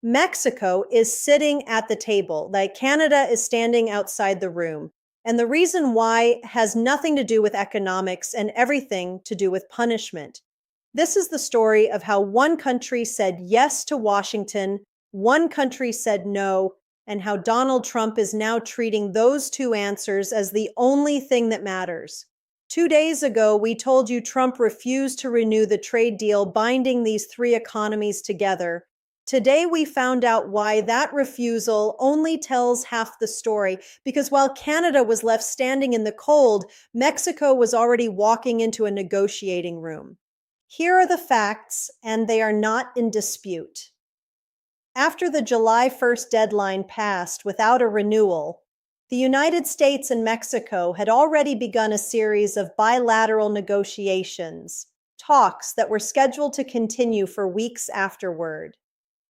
Mexico is sitting at the table, like Canada is standing outside the room. And the reason why has nothing to do with economics and everything to do with punishment. This is the story of how one country said yes to Washington, one country said no, and how Donald Trump is now treating those two answers as the only thing that matters. 2 days ago, we told you Trump refused to renew the trade deal binding these three economies together. Today, we found out why that refusal only tells half the story, because while Canada was left standing in the cold, Mexico was already walking into a negotiating room. Here are the facts, and they are not in dispute. After the July 1st deadline passed without a renewal, the United States and Mexico had already begun a series of bilateral negotiations, talks that were scheduled to continue for weeks afterward.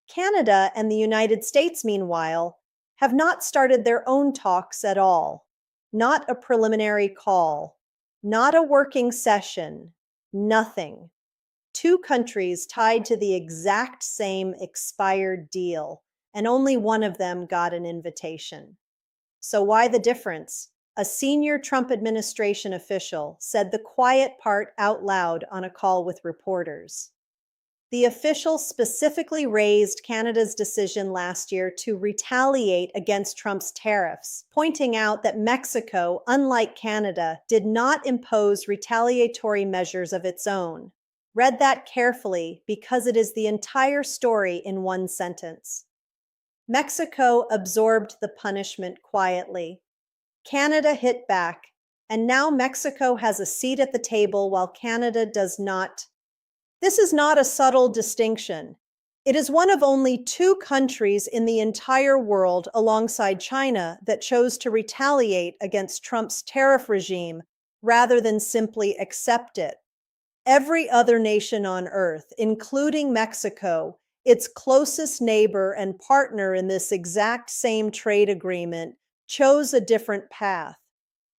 Canada and the United States, meanwhile, have not started their own talks at all. Not a preliminary call, not a working session, nothing. Two countries tied to the exact same expired deal, and only one of them got an invitation. So why the difference? A senior Trump administration official said the quiet part out loud on a call with reporters. The official specifically raised Canada's decision last year to retaliate against Trump's tariffs, pointing out that Mexico, unlike Canada, did not impose retaliatory measures of its own. Read that carefully because it is the entire story in one sentence. Mexico absorbed the punishment quietly. Canada hit back, and now Mexico has a seat at the table while Canada does not. This is not a subtle distinction. It is one of only two countries in the entire world, alongside China, that chose to retaliate against Trump's tariff regime rather than simply accept it. Every other nation on earth, including Mexico, its closest neighbor and partner in this exact same trade agreement, chose a different path.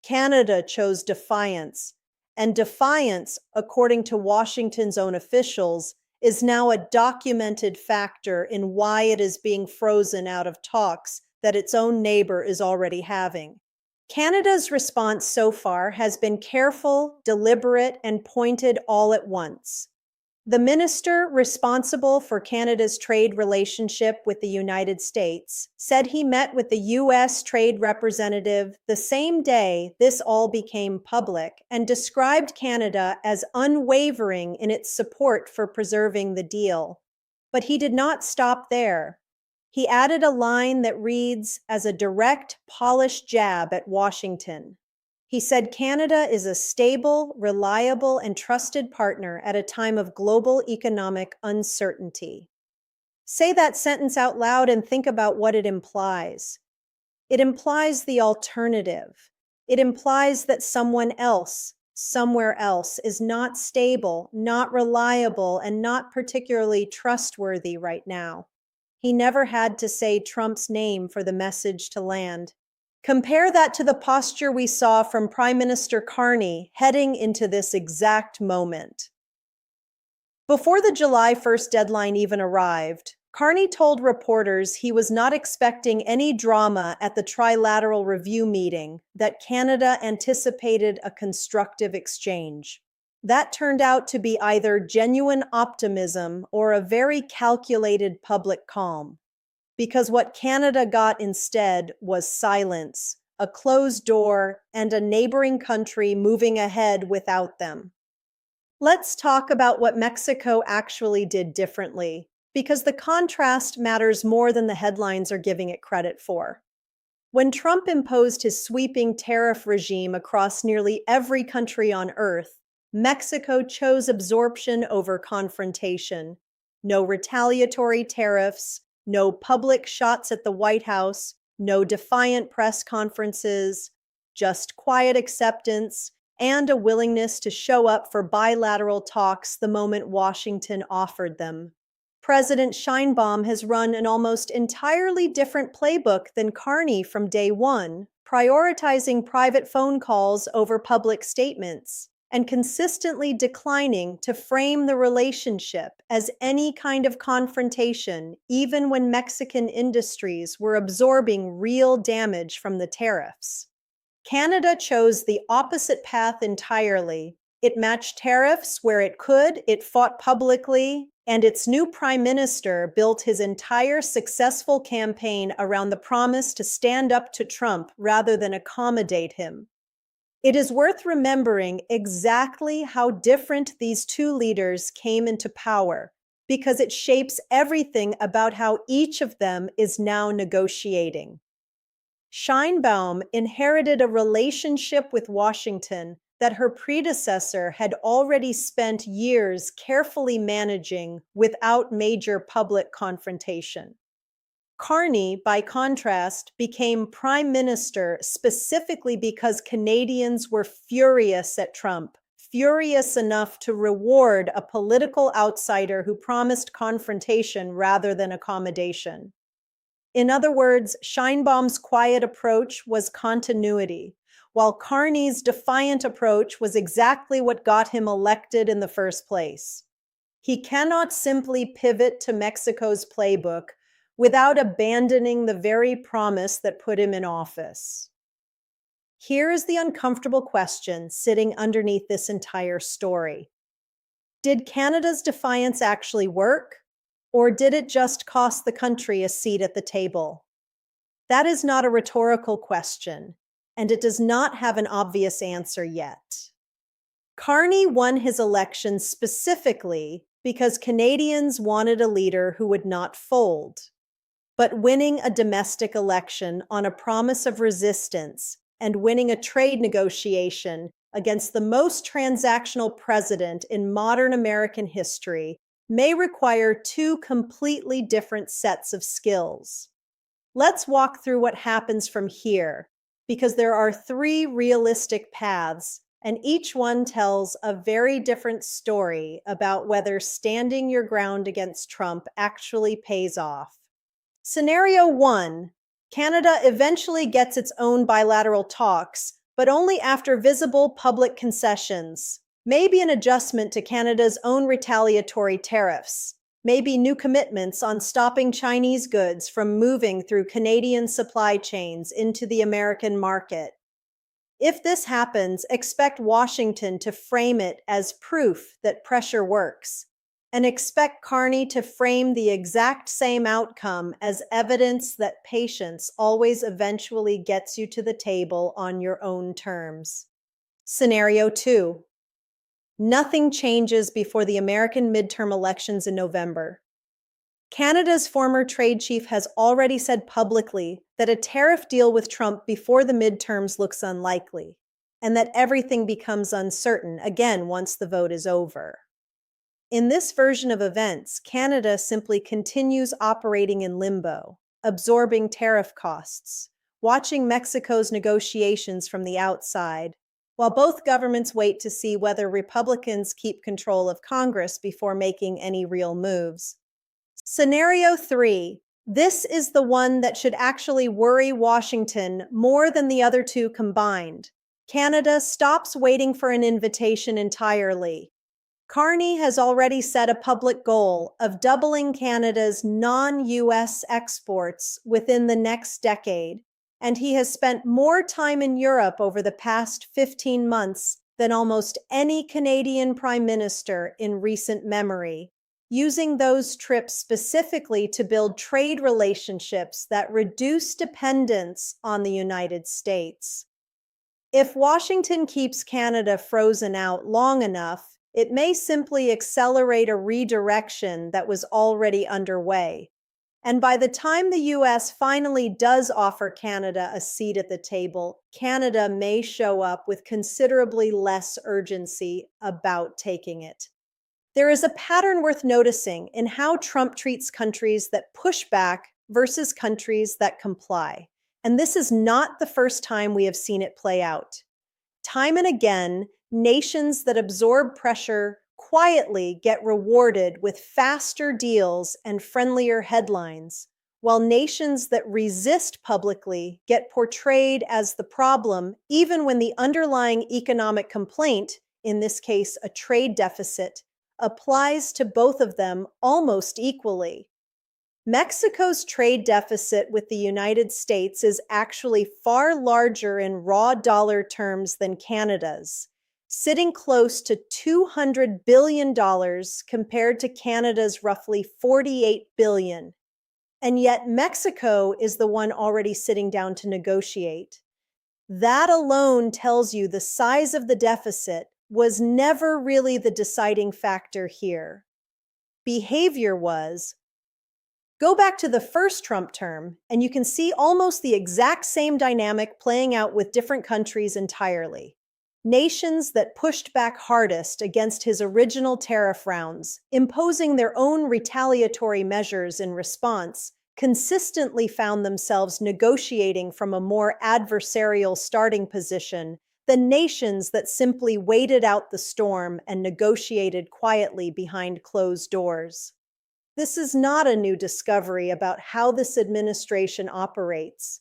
Canada chose defiance, and defiance, according to Washington's own officials, is now a documented factor in why it is being frozen out of talks that its own neighbor is already having. Canada's response so far has been careful, deliberate, and pointed all at once. The minister responsible for Canada's trade relationship with the United States said he met with the U.S. trade representative the same day this all became public and described Canada as unwavering in its support for preserving the deal. But he did not stop there. He added a line that reads as a direct, polished jab at Washington. He said Canada is a stable, reliable, and trusted partner at a time of global economic uncertainty. Say that sentence out loud and think about what it implies. It implies the alternative. It implies that someone else, somewhere else, is not stable, not reliable, and not particularly trustworthy right now. He never had to say Trump's name for the message to land. Compare that to the posture we saw from Prime Minister Carney heading into this exact moment. Before the July 1st deadline even arrived, Carney told reporters he was not expecting any drama at the trilateral review meeting, that Canada anticipated a constructive exchange. That turned out to be either genuine optimism or a very calculated public calm. Because what Canada got instead was silence, a closed door, and a neighboring country moving ahead without them. Let's talk about what Mexico actually did differently, because the contrast matters more than the headlines are giving it credit for. When Trump imposed his sweeping tariff regime across nearly every country on earth, Mexico chose absorption over confrontation. No retaliatory tariffs, no public shots at the White House, no defiant press conferences, just quiet acceptance and a willingness to show up for bilateral talks the moment Washington offered them. President Sheinbaum has run an almost entirely different playbook than Carney from day one, prioritizing private phone calls over public statements. and consistently declining to frame the relationship as any kind of confrontation, even when Mexican industries were absorbing real damage from the tariffs. Canada chose the opposite path entirely. It matched tariffs where it could, it fought publicly, and its new prime minister built his entire successful campaign around the promise to stand up to Trump rather than accommodate him. It is worth remembering exactly how different these two leaders came into power, because it shapes everything about how each of them is now negotiating. Sheinbaum inherited a relationship with Washington that her predecessor had already spent years carefully managing without major public confrontation. Carney, by contrast, became prime minister specifically because Canadians were furious at Trump, furious enough to reward a political outsider who promised confrontation rather than accommodation. In other words, Sheinbaum's quiet approach was continuity, while Carney's defiant approach was exactly what got him elected in the first place. He cannot simply pivot to Mexico's playbook without abandoning the very promise that put him in office. Here is the uncomfortable question sitting underneath this entire story. Did Canada's defiance actually work? Or did it just cost the country a seat at the table? That is not a rhetorical question, and it does not have an obvious answer yet. Carney won his election specifically because Canadians wanted a leader who would not fold. But winning a domestic election on a promise of resistance and winning a trade negotiation against the most transactional president in modern American history may require two completely different sets of skills. Let's walk through what happens from here, because there are three realistic paths, and each one tells a very different story about whether standing your ground against Trump actually pays off. Scenario 1, Canada eventually gets its own bilateral talks, but only after visible public concessions. Maybe an adjustment to Canada's own retaliatory tariffs, maybe new commitments on stopping Chinese goods from moving through Canadian supply chains into the American market. If this happens, expect Washington to frame it as proof that pressure works, and expect Carney to frame the exact same outcome as evidence that patience always eventually gets you to the table on your own terms. Scenario 2. Nothing changes before the American midterm elections in November. Canada's former trade chief has already said publicly that a tariff deal with Trump before the midterms looks unlikely, and that everything becomes uncertain again once the vote is over. In this version of events, Canada simply continues operating in limbo, absorbing tariff costs, watching Mexico's negotiations from the outside, while both governments wait to see whether Republicans keep control of Congress before making any real moves. Scenario 3. This is the one that should actually worry Washington more than the other two combined. Canada stops waiting for an invitation entirely. Carney has already set a public goal of doubling Canada's non-US exports within the next decade, and he has spent more time in Europe over the past 15 months than almost any Canadian prime minister in recent memory, using those trips specifically to build trade relationships that reduce dependence on the United States. If Washington keeps Canada frozen out long enough, it may simply accelerate a redirection that was already underway. And by the time the US finally does offer Canada a seat at the table, Canada may show up with considerably less urgency about taking it. There is a pattern worth noticing in how Trump treats countries that push back versus countries that comply. And this is not the first time we have seen it play out. Time and again, nations that absorb pressure quietly get rewarded with faster deals and friendlier headlines, while nations that resist publicly get portrayed as the problem, even when the underlying economic complaint in this case a trade deficit, applies to both of them almost equally. Mexico's trade deficit with the United States is actually far larger in raw dollar terms than Canada's, sitting close to $200 billion compared to Canada's roughly $48 billion. And yet Mexico is the one already sitting down to negotiate. That alone tells you the size of the deficit was never really the deciding factor here. Behavior was. Go back to the first Trump term, and you can see almost the exact same dynamic playing out with different countries entirely. Nations that pushed back hardest against his original tariff rounds, imposing their own retaliatory measures in response, consistently found themselves negotiating from a more adversarial starting position than nations that simply waited out the storm and negotiated quietly behind closed doors. This is not a new discovery about how this administration operates.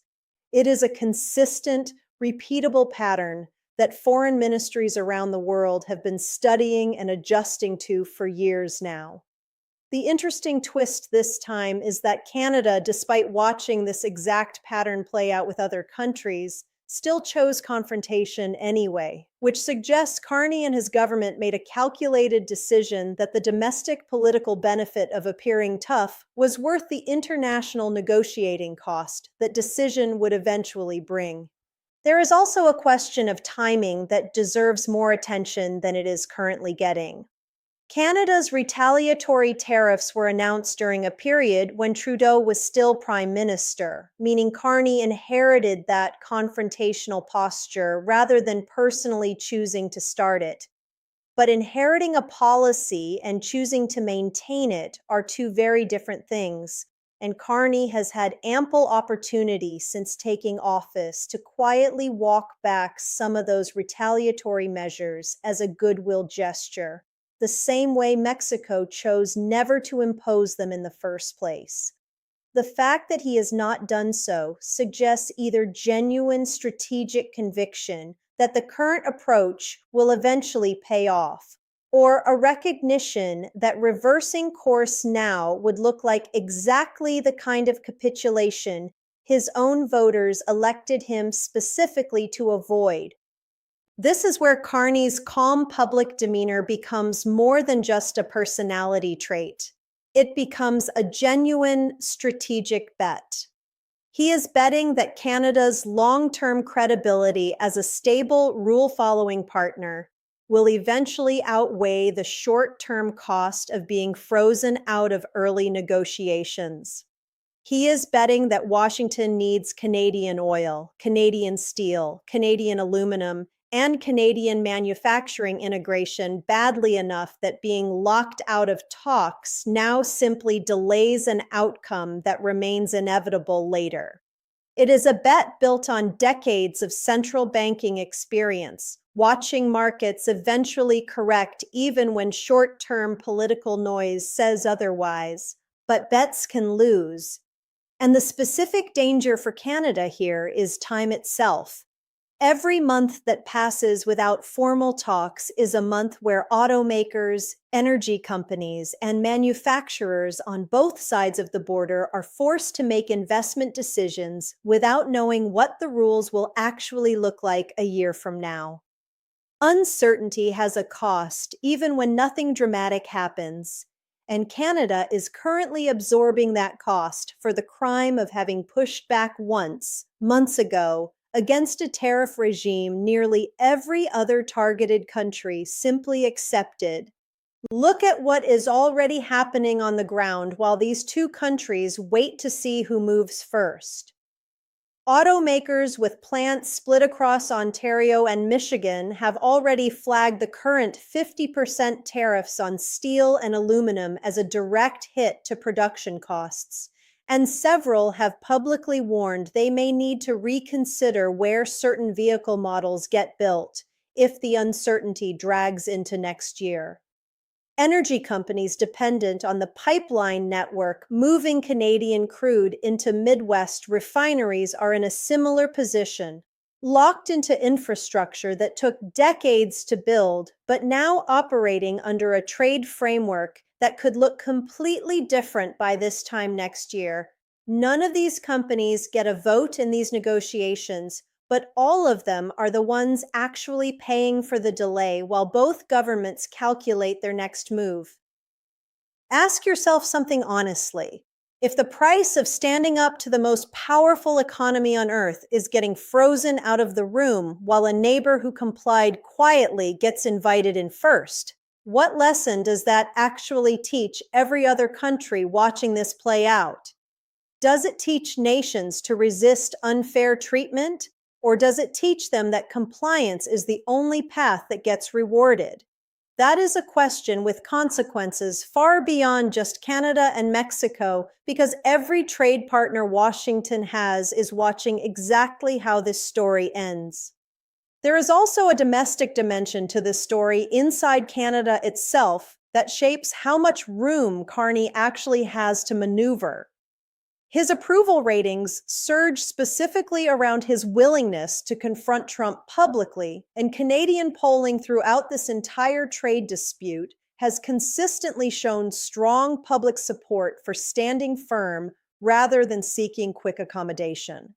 It is a consistent, repeatable pattern that foreign ministries around the world have been studying and adjusting to for years now. The interesting twist this time is that Canada, despite watching this exact pattern play out with other countries, still chose confrontation anyway, which suggests Carney and his government made a calculated decision that the domestic political benefit of appearing tough was worth the international negotiating cost that decision would eventually bring. There is also a question of timing that deserves more attention than it is currently getting. Canada's retaliatory tariffs were announced during a period when Trudeau was still Prime Minister, meaning Carney inherited that confrontational posture rather than personally choosing to start it. But inheriting a policy and choosing to maintain it are two very different things, and Carney has had ample opportunity since taking office to quietly walk back some of those retaliatory measures as a goodwill gesture, the same way Mexico chose never to impose them in the first place. The fact that he has not done so suggests either genuine strategic conviction that the current approach will eventually pay off, or a recognition that reversing course now would look like exactly the kind of capitulation his own voters elected him specifically to avoid. This is where Carney's calm public demeanor becomes more than just a personality trait. It becomes a genuine strategic bet. He is betting that Canada's long-term credibility as a stable, rule-following partner will eventually outweigh the short-term cost of being frozen out of early negotiations. He is betting that Washington needs Canadian oil, Canadian steel, Canadian aluminum, and Canadian manufacturing integration badly enough that being locked out of talks now simply delays an outcome that remains inevitable later. It is a bet built on decades of central banking experience, watching markets eventually correct even when short-term political noise says otherwise. But bets can lose. And the specific danger for Canada here is time itself. Every month that passes without formal talks is a month where automakers, energy companies, and manufacturers on both sides of the border are forced to make investment decisions without knowing what the rules will actually look like a year from now. Uncertainty has a cost even when nothing dramatic happens, and Canada is currently absorbing that cost for the crime of having pushed back once, months ago, against a tariff regime nearly every other targeted country simply accepted. Look at what is already happening on the ground while these two countries wait to see who moves first. Automakers with plants split across Ontario and Michigan have already flagged the current 50% tariffs on steel and aluminum as a direct hit to production costs. And several have publicly warned they may need to reconsider where certain vehicle models get built if the uncertainty drags into next year. Energy companies dependent on the pipeline network moving Canadian crude into Midwest refineries are in a similar position. locked into infrastructure that took decades to build, but now operating under a trade framework that could look completely different by this time next year. None of these companies get a vote in these negotiations, but all of them are the ones actually paying for the delay while both governments calculate their next move. Ask yourself something honestly. If the price of standing up to the most powerful economy on earth is getting frozen out of the room while a neighbor who complied quietly gets invited in first, what lesson does that actually teach every other country watching this play out? Does it teach nations to resist unfair treatment? Or does it teach them that compliance is the only path that gets rewarded? That is a question with consequences far beyond just Canada and Mexico, because every trade partner Washington has is watching exactly how this story ends. There is also a domestic dimension to this story inside Canada itself that shapes how much room Carney actually has to maneuver. His approval ratings surge specifically around his willingness to confront Trump publicly, and Canadian polling throughout this entire trade dispute has consistently shown strong public support for standing firm rather than seeking quick accommodation.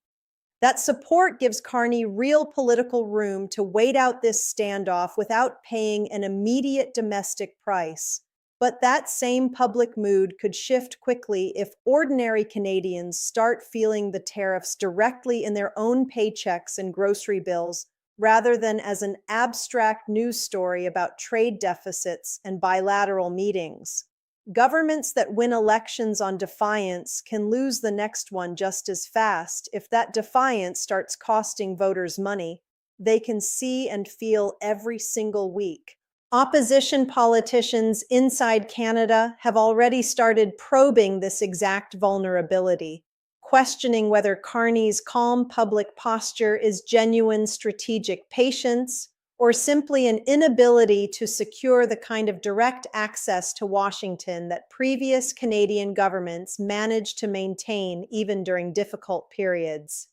That support gives Carney real political room to wait out this standoff without paying an immediate domestic price. But that same public mood could shift quickly if ordinary Canadians start feeling the tariffs directly in their own paychecks and grocery bills, rather than as an abstract news story about trade deficits and bilateral meetings. Governments that win elections on defiance can lose the next one just as fast if that defiance starts costing voters money they can see and feel every single week. Opposition politicians inside Canada have already started probing this exact vulnerability, questioning whether Carney's calm public posture is genuine strategic patience or simply an inability to secure the kind of direct access to Washington that previous Canadian governments managed to maintain even during difficult periods.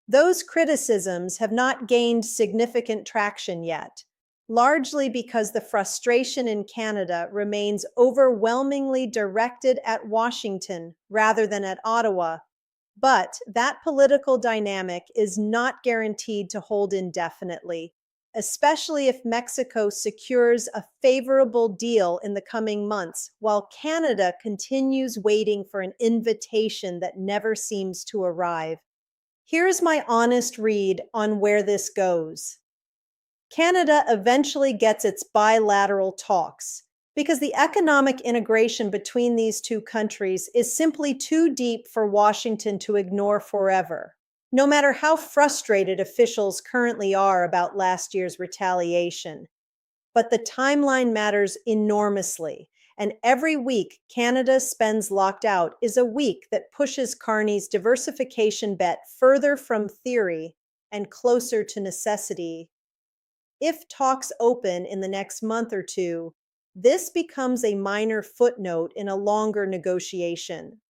Those criticisms have not gained significant traction yet, largely because the frustration in Canada remains overwhelmingly directed at Washington rather than at Ottawa. But that political dynamic is not guaranteed to hold indefinitely, especially if Mexico secures a favorable deal in the coming months, while Canada continues waiting for an invitation that never seems to arrive. Here's my honest read on where this goes. Canada eventually gets its bilateral talks because the economic integration between these two countries is simply too deep for Washington to ignore forever, no matter how frustrated officials currently are about last year's retaliation. But the timeline matters enormously, and every week Canada spends locked out is a week that pushes Carney's diversification bet further from theory and closer to necessity. If talks open in the next month or two, this becomes a minor footnote in a longer negotiation.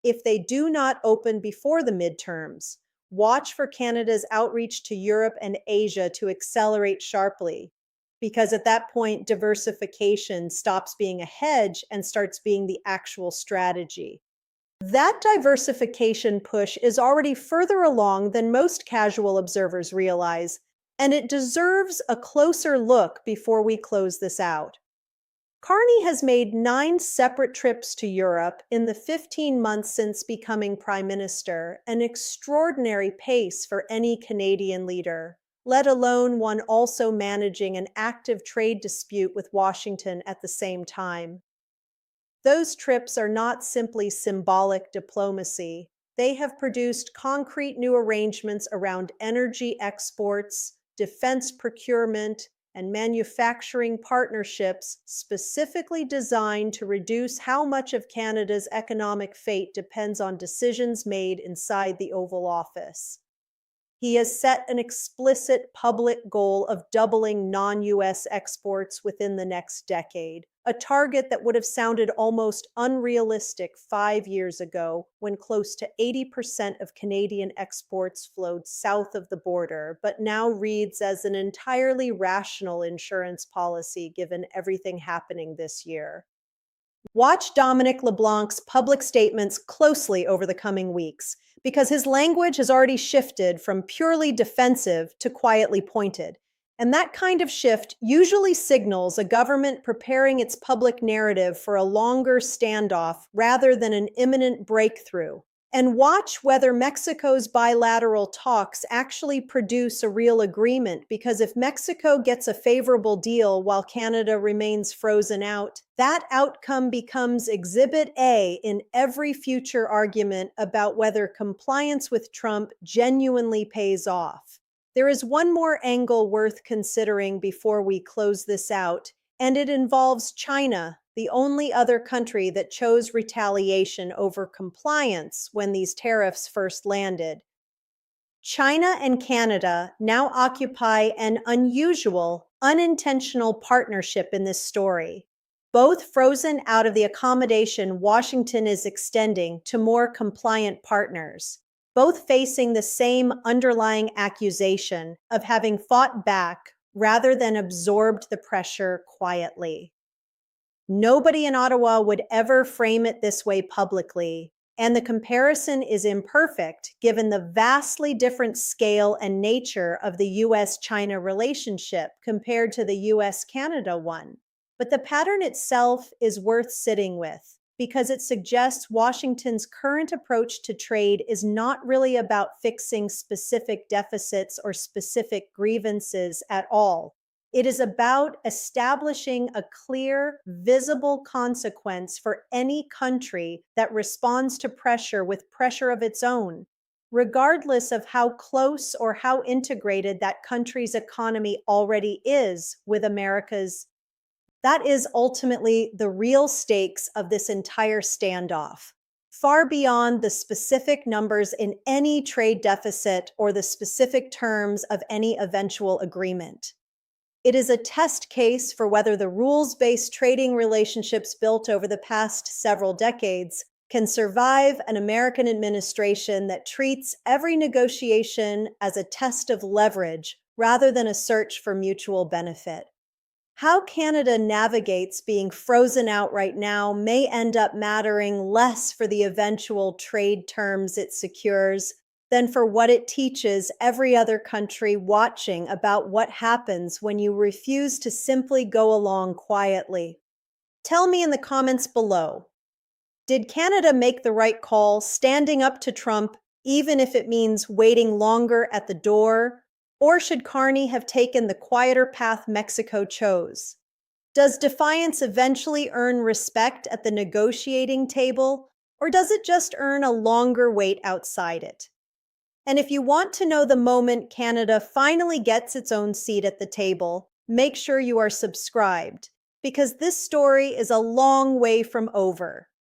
If they do not open before the midterms, watch for Canada's outreach to Europe and Asia to accelerate sharply, because at that point, diversification stops being a hedge and starts being the actual strategy. That diversification push is already further along than most casual observers realize, and it deserves a closer look before we close this out. Carney has made 9 separate trips to Europe in the 15 months since becoming Prime Minister, an extraordinary pace for any Canadian leader, let alone one also managing an active trade dispute with Washington at the same time. Those trips are not simply symbolic diplomacy. They have produced concrete new arrangements around energy exports, defense procurement, and manufacturing partnerships specifically designed to reduce how much of Canada's economic fate depends on decisions made inside the Oval Office. He has set an explicit public goal of doubling non-US exports within the next decade, a target that would have sounded almost unrealistic 5 years ago when close to 80% of Canadian exports flowed south of the border, but now reads as an entirely rational insurance policy given everything happening this year. Watch Dominic LeBlanc's public statements closely over the coming weeks, because his language has already shifted from purely defensive to quietly pointed. And that kind of shift usually signals a government preparing its public narrative for a longer standoff rather than an imminent breakthrough. And watch whether Mexico's bilateral talks actually produce a real agreement, because if Mexico gets a favorable deal while Canada remains frozen out, that outcome becomes Exhibit A in every future argument about whether compliance with Trump genuinely pays off. There is one more angle worth considering before we close this out, and it involves China, the only other country that chose retaliation over compliance when these tariffs first landed. China and Canada now occupy an unusual, unintentional partnership in this story, both frozen out of the accommodation Washington is extending to more compliant partners, both facing the same underlying accusation of having fought back rather than absorbed the pressure quietly. Nobody in Ottawa would ever frame it this way publicly, and the comparison is imperfect given the vastly different scale and nature of the US-China relationship compared to the US-Canada one. But the pattern itself is worth sitting with, because it suggests Washington's current approach to trade is not really about fixing specific deficits or specific grievances at all. It is about establishing a clear, visible consequence for any country that responds to pressure with pressure of its own, regardless of how close or how integrated that country's economy already is with America's. That is ultimately the real stakes of this entire standoff, far beyond the specific numbers in any trade deficit or the specific terms of any eventual agreement. It is a test case for whether the rules-based trading relationships built over the past several decades can survive an American administration that treats every negotiation as a test of leverage rather than a search for mutual benefit. How Canada navigates being frozen out right now may end up mattering less for the eventual trade terms it secures than for what it teaches every other country watching about what happens when you refuse to simply go along quietly. Tell me in the comments below, did Canada make the right call standing up to Trump, even if it means waiting longer at the door? Or should Carney have taken the quieter path Mexico chose? Does defiance eventually earn respect at the negotiating table, or does it just earn a longer wait outside it? And if you want to know the moment Canada finally gets its own seat at the table, make sure you are subscribed, because this story is a long way from over.